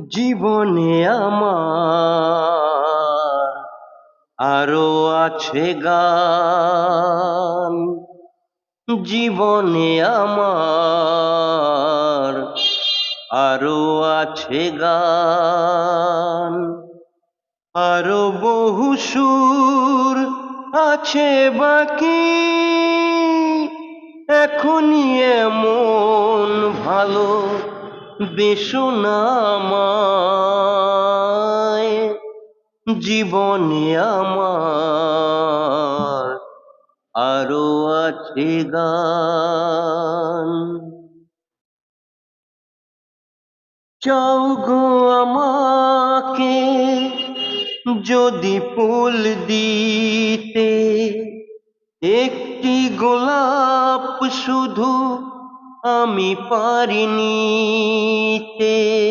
জীবনে আমার আরো আছে গান। জীবনে আমার আরো আছে গান। আরো বহু সুর আছে বাকি, এখনই এমন ভালো বেশো না আমায়। জীবনে আমার আরো আছে গান। চাও গো আমাকে যদি ফুল দিতে, একটি গোলাপ শুধু আমি পারি নিতে।